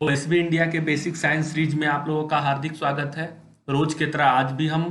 OSB India के basic science series में आप लोगों का हार्दिक स्वागत है। रोज की तरह आज भी हम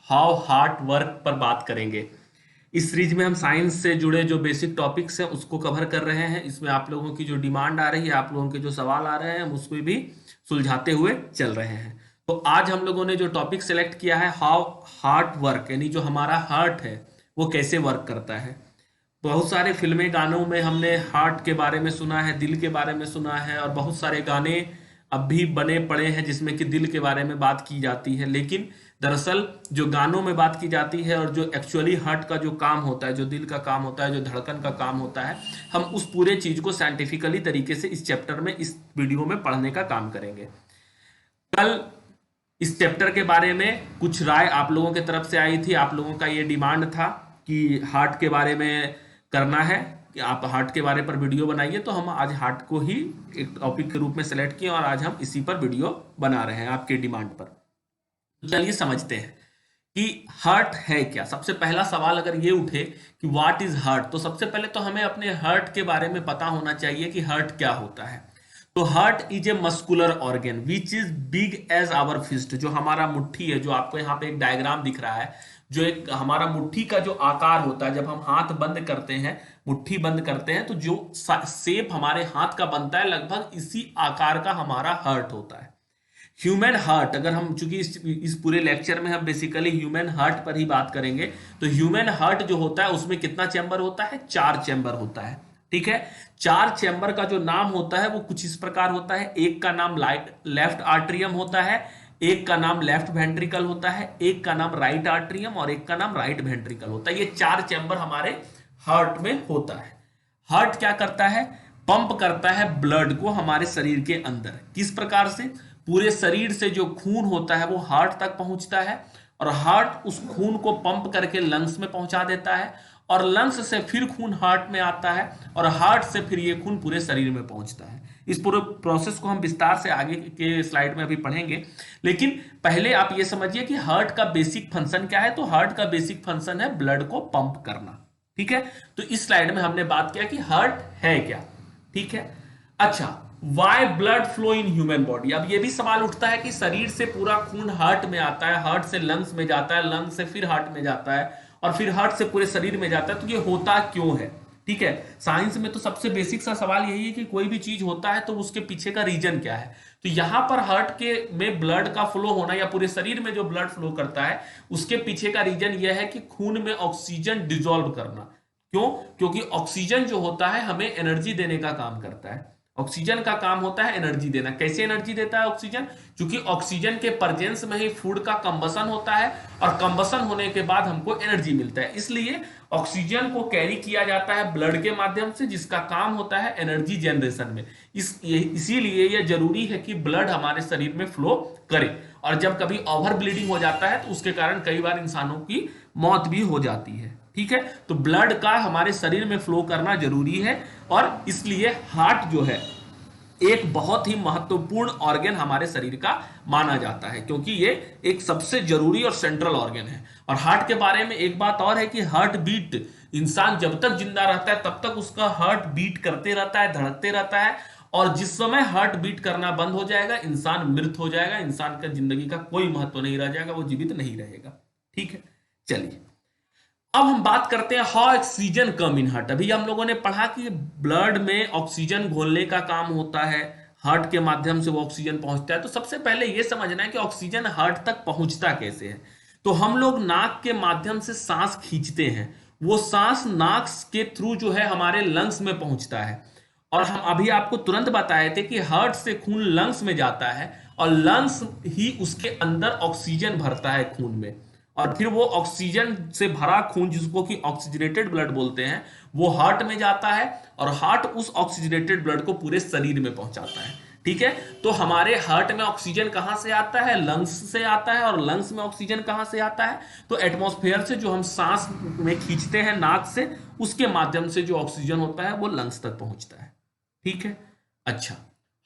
हाउ हार्ट वर्क पर बात करेंगे। इस सीरीज में हम साइंस से जुड़े जो बेसिक टॉपिक्स हैं उसको कवर कर रहे हैं। इसमें आप लोगों की जो डिमांड आ रही है, आप लोगों के जो सवाल आ रहे हैं, हम उसको भी सुलझाते हुए चल रहे हैं। तो आज हम लोगों ने जो टॉपिक सेलेक्ट किया है, हाउ हार्ट वर्क, यानी जो हमारा हार्ट है वो कैसे वर्क करता है। बहुत सारे फिल्में गानों में हमने हार्ट के बारे में सुना है, दिल के बारे में सुना है, और बहुत सारे गाने अब भी बने पड़े हैं जिसमें कि दिल के बारे में बात की जाती है। लेकिन दरअसल जो गानों में बात की जाती है और जो एक्चुअली हार्ट का जो काम होता है, जो दिल का काम होता है, जो धड़कन का काम होता है, हम उस पूरे चीज को साइंटिफिकली तरीके से इस चैप्टर में, इस वीडियो में पढ़ने का काम करेंगे। कल इस चैप्टर के बारे में कुछ राय आप लोगों की तरफ से आई थी। आप लोगों का ये डिमांड था कि हार्ट के बारे में करना है, कि आप हार्ट के बारे पर वीडियो बनाइए। तो हम आज हार्ट को ही एक टॉपिक के रूप में सेलेक्ट किए और आज हम इसी पर वीडियो बना रहे हैं आपके डिमांड पर। तो चलिए समझते हैं कि हार्ट है क्या। सबसे पहला सवाल अगर ये उठे कि व्हाट इज हार्ट, तो सबसे पहले तो हमें अपने हार्ट के बारे में पता होना चाहिए कि हार्ट क्या होता है। तो heart is a muscular organ which is big as our fist. जो हमारा मुट्ठी है, जो आपको यहाँ पे एक डायग्राम दिख रहा है, जो एक हमारा मुट्ठी का जो आकार होता है, जब हम हाथ बंद करते हैं, मुट्ठी बंद करते हैं, तो जो शेप हमारे हाथ का बनता है लगभग इसी आकार का हमारा हार्ट होता है। ह्यूमन हार्ट, अगर हम, चूंकि इस पूरे लेक्चर में हम बेसिकली ह्यूमन हार्ट पर ही बात करेंगे, तो ह्यूमन हार्ट जो होता है उसमें कितना चैम्बर होता है? 4 चैम्बर होता है। ठीक है। 4 चैम्बर का जो नाम होता है वो कुछ इस प्रकार होता है। एक का नाम लेफ्ट आर्ट्रियम होता है, एक का नाम लेफ्ट वेंट्रिकल होता है, एक का नाम राइट आर्ट्रियम और एक का नाम राइट वेंट्रिकल होता है। ये 4 चैम्बर हमारे हार्ट में होता है। हार्ट क्या करता है? पंप करता है ब्लड को हमारे शरीर के अंदर। किस प्रकार से? पूरे शरीर से जो खून होता है वो हार्ट तक पहुंचता है, और हार्ट उस खून को पंप करके लंग्स में पहुंचा देता है, और लंग्स से फिर खून हार्ट में आता है, और हार्ट से फिर ये खून पूरे शरीर में पहुंचता है। इस पूरे प्रोसेस को हम विस्तार से आगे के स्लाइड में अभी पढ़ेंगे। लेकिन पहले आप ये समझिए कि हार्ट का बेसिक फंक्शन क्या है। तो हार्ट का बेसिक फंक्शन है ब्लड को पंप करना। ठीक है। तो इस स्लाइड में हमने बात किया कि हार्ट है क्या। ठीक है। अच्छा, why blood flow in human body. अब यह भी सवाल उठता है कि शरीर से पूरा खून हार्ट में आता है, हार्ट से लंग्स में जाता है, लंग्स से फिर हार्ट में जाता है, और फिर हार्ट से पूरे शरीर में जाता है, तो ये होता क्यों है? ठीक है। साइंस में तो सबसे बेसिक सा सवाल यही है कि कोई भी चीज होता है तो उसके पीछे का रीजन क्या है। तो यहां पर हार्ट के में ब्लड का फ्लो होना, या पूरे शरीर में जो ब्लड फ्लो करता है, उसके पीछे का रीजन यह है कि खून में ऑक्सीजन डिजोल्व करना। क्यों? क्योंकि ऑक्सीजन जो होता है हमें एनर्जी देने का काम करता है। ऑक्सीजन का काम होता है एनर्जी देना। कैसे एनर्जी देता है ऑक्सीजन? क्योंकि ऑक्सीजन के प्रेजेंस में ही फूड का कंबसन होता है, और कंबसन होने के बाद हमको एनर्जी मिलता है। इसलिए ऑक्सीजन को कैरी किया जाता है ब्लड के माध्यम से, जिसका काम होता है एनर्जी जनरेशन में। इसीलिए यह जरूरी है कि ब्लड हमारे शरीर में फ्लो करे। और जब कभी ओवर ब्लीडिंग हो जाता है तो उसके कारण कई बार इंसानों की मौत भी हो जाती है। ठीक है। तो ब्लड का हमारे शरीर में फ्लो करना जरूरी है, और इसलिए हार्ट जो है एक बहुत ही महत्वपूर्ण ऑर्गन हमारे शरीर का माना जाता है, क्योंकि ये एक सबसे जरूरी और सेंट्रल ऑर्गन है। और हार्ट के बारे में एक बात और है कि हार्ट बीट, इंसान जब तक जिंदा रहता है तब तक उसका हार्ट बीट करते रहता है, धड़कते रहता है, और जिस समय हार्ट बीट करना बंद हो जाएगा इंसान मृत हो जाएगा, इंसान का जिंदगी का कोई महत्व नहीं रह जाएगा, वो जीवित नहीं रहेगा। ठीक है। चलिए अब हम बात करते हैं how oxygen come in heart. अभी हम लोगों ने पढ़ा कि ब्लड में ऑक्सीजन घोलने का काम होता है, हार्ट के माध्यम से वो ऑक्सीजन पहुंचता है। तो सबसे पहले ये समझना है कि ऑक्सीजन हार्ट तक पहुंचता कैसे है। तो हम लोग नाक के माध्यम से सांस खींचते हैं, वो सांस नाक के थ्रू जो है हमारे लंग्स में पहुंचता है। और हम अभी आपको तुरंत बताए थे कि हार्ट से खून लंग्स में जाता है, और लंग्स ही उसके अंदर ऑक्सीजन भरता है खून में, और फिर वो ऑक्सीजन से भरा खून, जिसको कि ऑक्सीजनेटेड ब्लड बोलते हैं, वो हार्ट में जाता है, और हार्ट उस ऑक्सीजनेटेड ब्लड को पूरे शरीर में पहुंचाता है। ठीक है। तो हमारे हार्ट में ऑक्सीजन कहां से आता है? लंग्स से आता है। और लंग्स में ऑक्सीजन कहां से आता है? तो एटमॉस्फेयर से, जो हम सांस में खींचते हैं नाक से, उसके माध्यम से जो ऑक्सीजन होता है वो लंग्स तक पहुंचता है। ठीक है। अच्छा,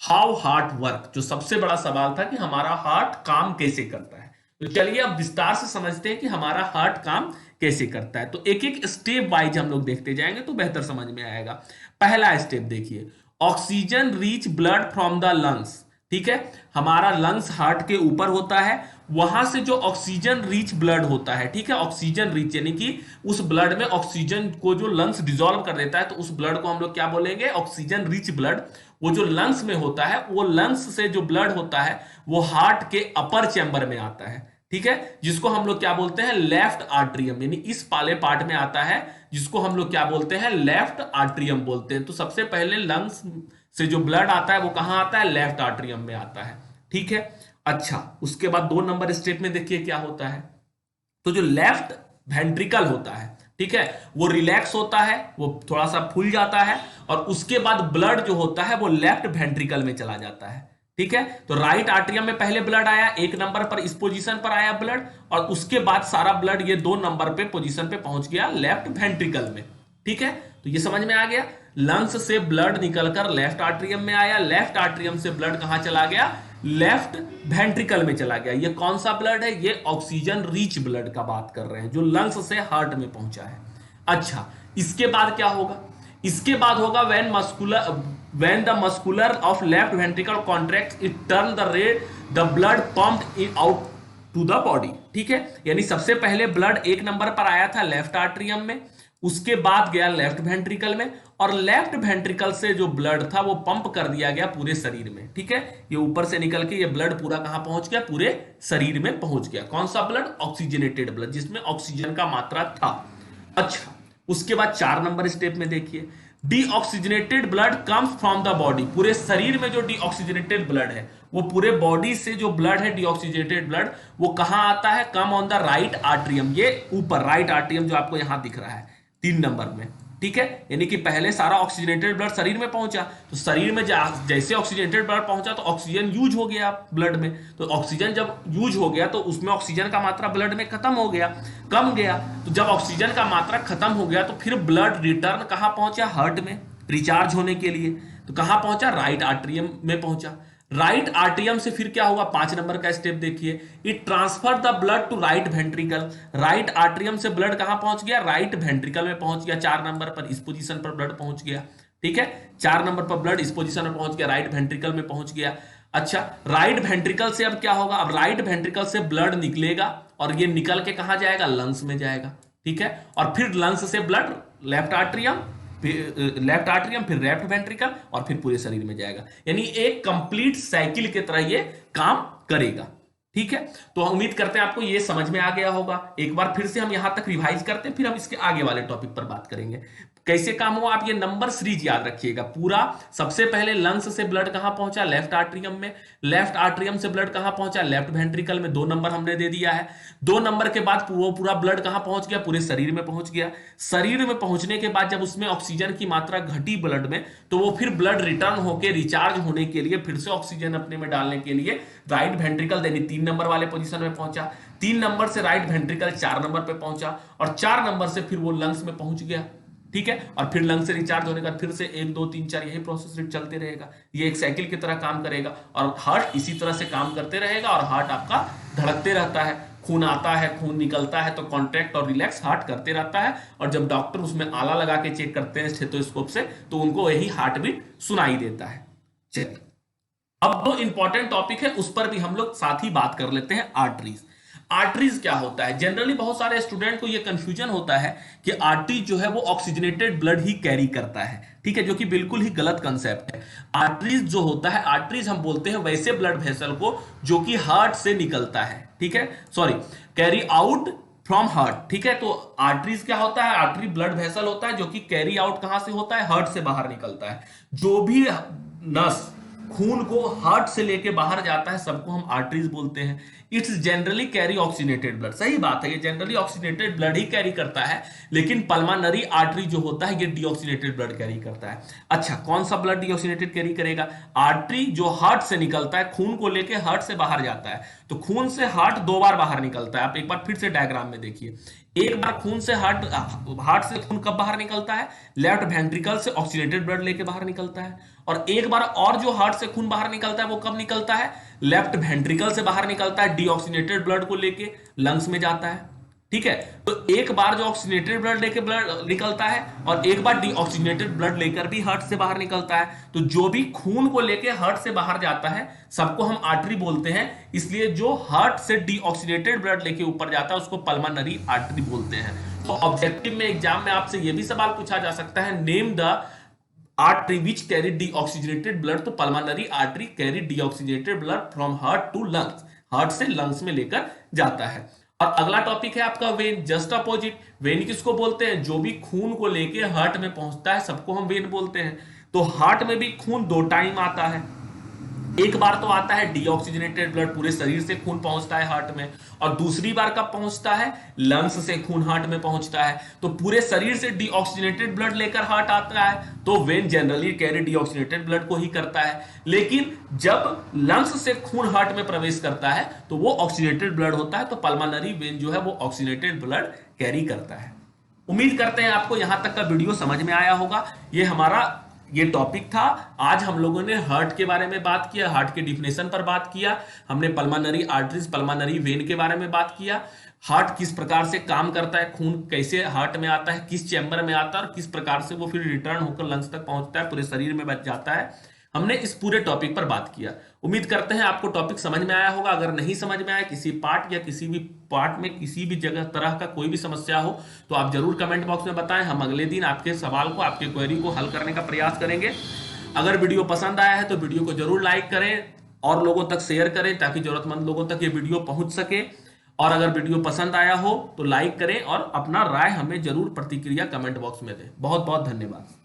हाउ हार्ट वर्क, जो सबसे बड़ा सवाल था कि हमारा हार्ट काम कैसे करता है। तो चलिए अब विस्तार से समझते हैं कि हमारा हार्ट काम कैसे करता है। तो एक एक स्टेप वाइज हम लोग देखते जाएंगे तो बेहतर समझ में आएगा। पहला स्टेप देखिए, oxygen reach blood from the lungs. ठीक है, हमारा लंग्स हार्ट के ऊपर होता है, वहां से जो ऑक्सीजन रिच ब्लड होता है, ठीक है, ऑक्सीजन रिच यानी कि उस ब्लड में ऑक्सीजन को जो लंग्स डिसॉल्व कर देता है, तो उस ब्लड को हम लोग क्या बोलेंगे, ऑक्सीजन रिच ब्लड। वो जो लंग्स में होता है, वो लंग्स से जो ब्लड होता है वो हार्ट के अपर चैम्बर में आता है, ठीक है, जिसको हम लोग क्या बोलते हैं, लेफ्ट आर्ट्रियम, यानी इस वाले पार्ट में आता है, जिसको हम लोग क्या बोलते हैं, लेफ्ट आर्ट्रियम बोलते हैं। तो सबसे पहले लंग्स से जो ब्लड आता है वो कहां आता है, लेफ्ट आर्ट्रियम में आता है, ठीक है। अच्छा, उसके बाद 2 नंबर स्टेप में देखिए क्या होता है। तो जो लेफ्ट वेंट्रिकल होता है, ठीक है, वो रिलैक्स होता है, वो थोड़ा सा फूल जाता है, और उसके बाद ब्लड जो होता है वो लेफ्ट वेंट्रिकल में चला जाता है, ठीक है। तो राइट आर्ट्रियम में पहले ब्लड आया, 1 नंबर पर इस पोजीशन पर आया ब्लड, और उसके बाद सारा ब्लड ये 2 नंबर पे पोजीशन पे पहुंच गया लेफ्ट वेंट्रिकल में, ठीक है। तो ये समझ में आ गया, लंग्स से ब्लड निकलकर लेफ्ट आर्ट्रियम में आया, लेफ्ट आर्ट्रियम से ब्लड कहां चला गया, लेफ्ट वेंट्रिकल में चला गया। ये कौन सा ब्लड है, ये ऑक्सीजन रिच ब्लड का बात कर रहे हैं, जो लंग्स से हार्ट में पहुंचा है। अच्छा, इसके बाद क्या होगा, इसके बाद होगा when the muscular of left ventricle contracts, it turn the blood pumped out to the body, ठीक है। यानी सबसे पहले ब्लड 1 नंबर पर आया था लेफ्ट आर्ट्रियम में, उसके बाद गया लेफ्ट वेंट्रिकल में, और लेफ्ट वेंट्रिकल से जो ब्लड था वो पंप कर दिया गया पूरे शरीर में, ठीक है। ये ऊपर से निकल के ये ब्लड पूरा कहां पहुंच गया, पूरे शरीर में पहुंच गया। कौन सा ब्लड, ऑक्सीजनेटेड ब्लड, जिसमें ऑक्सीजन का मात्रा था। अच्छा, उसके बाद 4 नंबर स्टेप में देखिए, deoxygenated blood comes from the body. पूरे शरीर में जो डीऑक्सीजनेटेड ब्लड है, वो पूरे बॉडी से जो ब्लड है डीऑक्सीजनेटेड ब्लड, वो कहां आता है, come on the right atrium, ये ऊपर राइट आर्ट्रियम जो आपको यहां दिख रहा है 3 नंबर में, ठीक है। यानी कि पहले सारा ऑक्सीजनेटेड ब्लड शरीर में पहुंचा, तो शरीर में जैसे ऑक्सीजनेटेड ब्लड पहुंचा तो ऑक्सीजन यूज हो गया ब्लड में, तो ऑक्सीजन जब यूज हो गया तो उसमें ऑक्सीजन का मात्रा ब्लड में खत्म हो गया, कम गया। तो जब ऑक्सीजन का मात्रा खत्म हो गया तो फिर ब्लड रिटर्न कहां पहुंचा, हार्ट में रिचार्ज होने के लिए। तो कहां पहुंचा, राइट आर्ट्रियम में पहुंचा। राइट आर्ट्रियम से फिर क्या हुआ, 5 नंबर का स्टेप देखिए, it transfer the blood to right ventricle. Right atrium से ब्लड कहां पहुंच गया, राइट वेंट्रिकल में पहुंच गया, 4 नंबर पर इस पोजीशन पर ब्लड पहुंच गया, ठीक है। 4 नंबर पर ब्लड इस पोजीशन में पहुंच गया, राइट वेंट्रिकल में पहुंच गया। अच्छा, राइट वेंट्रिकल से अब क्या होगा, अब राइट वेंट्रिकल से ब्लड निकलेगा और ये निकल के कहां जाएगा, लंग्स में जाएगा, ठीक है। और फिर लंग्स से ब्लड लेफ्ट आर्ट्रियम, फिर लेफ्ट वेंट्रिकल, और फिर पूरे शरीर में जाएगा। यानी एक कंप्लीट साइकिल की तरह ये काम करेगा, ठीक है। तो उम्मीद करते हैं आपको ये समझ में आ गया होगा। एक बार फिर से हम यहां तक रिवाइज करते हैं, फिर हम इसके आगे वाले टॉपिक पर बात करेंगे कैसे काम हुआ। आप ये नंबर सीरीज याद रखिएगा पूरा। सबसे पहले लंग्स से ब्लड कहां पहुंचा, लेफ्ट आर्ट्रियम में। लेफ्ट आर्ट्रियम से ब्लड कहां पहुंचा, लेफ्ट वेंट्रिकल में। 2 नंबर हमने दे दिया है। 2 नंबर के बाद वो पूरा ब्लड कहां पहुंच गया, पूरे शरीर में पहुंच गया। शरीर में पहुंचने के बाद जब उसमें ऑक्सीजन की मात्रा घटी ब्लड में, तो वो फिर ब्लड रिटर्न होकर रिचार्ज होने के लिए फिर से ऑक्सीजन अपने में डालने के लिए राइट वेंट्रिकल यानी 3 नंबर वाले पोजीशन में पहुंचा। 3 नंबर से राइट वेंट्रिकल 4 नंबर पे पहुंचा, और 4 नंबर से फिर वो लंग्स में पहुंच गया, ठीक है। और फिर लंग से रिचार्ज होने का फिर से 1 2 3 4 यही प्रोसेस चलते रहेगा। ये एक साइकिल की तरह काम करेगा, और हार्ट इसी तरह से काम करते रहेगा, और हार्ट आपका धड़कते रहता है। खून आता है, खून निकलता है, तो कॉन्ट्रैक्ट और रिलैक्स हार्ट करते रहता है। और जब डॉक्टर उसमें आला लगा के चेक करते हैं स्टेथोस्कोप से, तो उनको यही हार्ट बीट सुनाई देता है। चलिए, अब 2 इंपॉर्टेंट टॉपिक है, उस पर भी हम लोग साथ ही बात कर लेते हैं। आर्टरीज। आर्टरीज क्या होता है, जनरली बहुत सारे स्टूडेंट को यह कंफ्यूजन होता है कि आर्टरी जो है वो ऑक्सीजनेटेड ब्लड ही कैरी करता है, ठीक है, जो कि बिल्कुल ही गलत कंसेप्ट है। आर्टरीज जो होता है, आर्टरीज हम बोलते हैं वैसे ब्लड वेसल को जो कि हार्ट से निकलता है, ठीक है, sorry, carry out from heart, ठीक है। तो आर्टरीज क्या होता है, आर्टरी ब्लड वेसल होता है जो कि कैरी आउट कहां से होता है, हार्ट से बाहर निकलता है। जो भी नस खून को हार्ट से लेके बाहर जाता है सबको हम आर्टरीज बोलते हैं। It's generally carry oxygenated blood, सही बात है, ये जनरली ऑक्सीजनेटेड ब्लड ही कैरी करता है, लेकिन पल्मोनरी आर्टरी जो होता है ये डीऑक्सीजनेटेड ब्लड कैरी करता है। अच्छा, कौन सा ब्लड डीऑक्सीजनेटेड कैरी करेगा, आर्टरी जो हार्ट से निकलता है, खून को लेके हार्ट से बाहर जाता है। तो खून से हार्ट 2 बार बाहर निकलता है। आप एक बार फिर से डायग्राम में देखिए, एक बार खून से हार्ट से खून कब बाहर निकलता है, लेफ्ट वेंट्रिकल से ऑक्सीजनेटेड ब्लड लेके बाहर निकलता है। और एक बार और जो हार्ट से खून बाहर निकलता है वो कब निकलता है, लेफ्ट वेंट्रिकल से बाहर निकलता है, डीऑक्सीजनेटेड ब्लड को लेके लंग्स में जाता है, ठीक है। तो एक बार जो ऑक्सीजनेटेड ब्लड लेके ब्लड निकलता है और एक बार डीऑक्सीजनेटेड ब्लड लेकर भी हार्ट से बाहर निकलता है। तो जो भी खून को लेके हार्ट से बाहर जाता है सबको हम आर्टरी बोलते हैं। इसलिए जो हार्ट से डीऑक्सीजनेटेड ब्लड लेके ऊपर जाता है उसको पल्मोनरी आर्टरी बोलते हैं। तो ऑब्जेक्टिव में एग्जाम में आपसे यह भी सवाल पूछा जा सकता है, name the artery which carry deoxygenated blood. तो pulmonary artery carry deoxygenated blood from heart to lungs, heart से लंग्स में लेकर जाता है। और अगला टॉपिक है आपका वेन, जस्ट अपोजिट। वेन किसको बोलते हैं? जो भी खून को लेके हार्ट में पहुंचता है सबको हम वेन बोलते हैं। तो हार्ट में भी खून दो टाइम आता है, एक बार तो आता है डीऑक्सीजनेटेड ब्लड, पूरे शरीर से खून पहुंचता है हार्ट में, और दूसरी बार कब पहुंचता है? लंग्स से खून हार्ट में पहुंचता है। तो पूरे शरीर से डीऑक्सीजनेटेड ब्लड लेकर हार्ट आता है तो when generally carry deoxygenated blood को ही करता है। लेकिन जब लंग्स से खून हार्ट में प्रवेश करता है तो वो ऑक्सीजनेटेड ब्लड होता है। तो पल्मोनरी वेन जो है वो ऑक्सीजनेटेड ब्लड कैरी करता है। उम्मीद करते हैं आपको यहां तक का वीडियो समझ में आया होगा। ये हमारा ये टॉपिक था। आज हम लोगों ने हार्ट के बारे में बात किया, हार्ट के डिफिनेशन पर बात किया, हमने पल्मोनरी आर्टरीज, पल्मोनरी वेन के बारे में बात किया। हार्ट किस प्रकार से काम करता है, खून कैसे हार्ट में आता है, किस चैम्बर में आता है और किस प्रकार से वो फिर रिटर्न होकर लंग्स तक पहुंचता है, पूरे शरीर में बच जाता है। हमने इस पूरे टॉपिक पर बात किया। उम्मीद करते हैं आपको टॉपिक समझ में आया होगा। अगर नहीं समझ में आया किसी पार्ट या किसी भी पार्ट में किसी भी जगह तरह का कोई भी समस्या हो तो आप जरूर कमेंट बॉक्स में बताएं। हम अगले दिन आपके सवाल को, आपके क्वेरी को हल करने का प्रयास करेंगे। अगर वीडियो पसंद आया है तो वीडियो को जरूर लाइक करें और लोगों तक शेयर करें ताकि जरूरतमंद लोगों तक ये वीडियो पहुंच सके। और अगर वीडियो पसंद आया हो तो लाइक करें और अपना राय हमें जरूर प्रतिक्रिया कमेंट बॉक्स में दें। बहुत बहुत धन्यवाद।